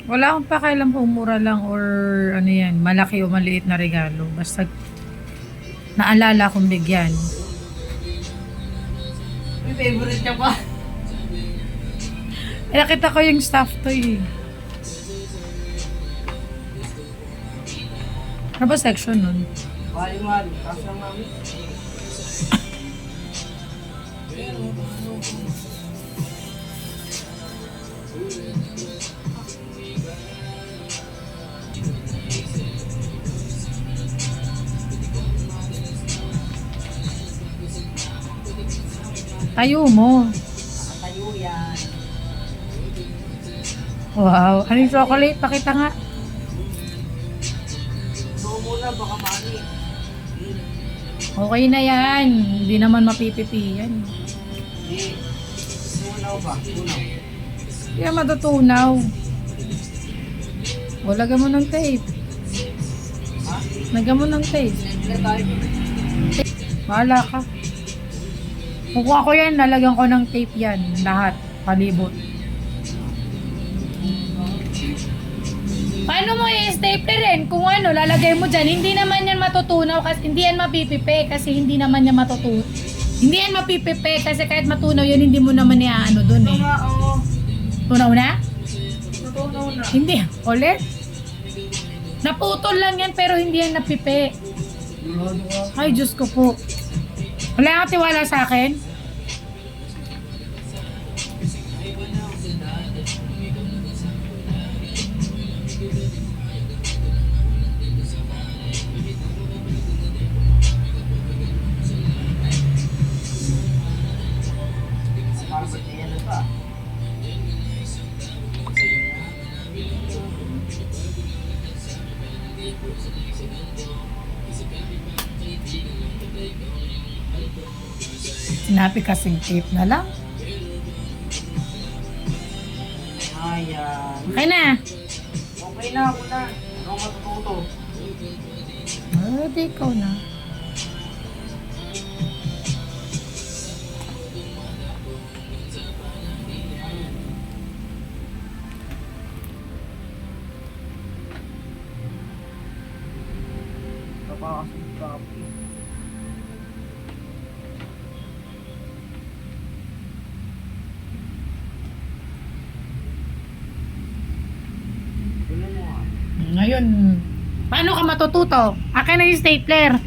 Wala akong pakialam kung mura lang or ano yan, malaki o maliit na regalo. Basta naalala kong bigyan. May favorite ka pa. Eh, nakita ko yung stuff toy. Ano ba section nun? Mali-mali. Tapos lang mami. Tayo mo. Nakatayo yan. Wow. Ano yung chocolate? Pakita nga. So muna, baka mami. Okay na yan. Hindi naman mapipipi yan. Hindi. Tunaw ba? Tunaw. Hindi na matutunaw. O, lagyan mo ng tape. Ha? Lagyan mo ng tape. Siyempre tayo. Bahala ka. Kukuha ko yan, lalagyan ko ng tape yan. Lahat. Palibot. Paano mo i-staplerin? Kung ano, lalagay mo dyan. Hindi naman yan matutunaw kasi hindi yan mapipipe kasi hindi naman yan matutunaw. Hindi yan mapipipe kasi kahit matunaw yun, hindi mo naman iaano dun eh. Oo. Tunaw na? Natunaw na. Hindi. Ulit? Naputol lang yan pero hindi yan napipe. Ay, Diyos ko po. Wala kang tiwala sa akin? Para ba niya yan ba? Sinabi kasing tape na lang. Ayan. Okay na. Okay na ako na. Ano matututo? Di ikaw na. Kapakasin copy. Tuloy mo nga. Ngayon, paano ka matututo? Akin na yung stapler.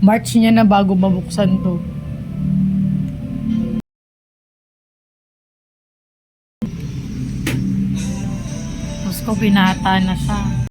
March niya na bago mabuksan to. Tapos ko binata na siya.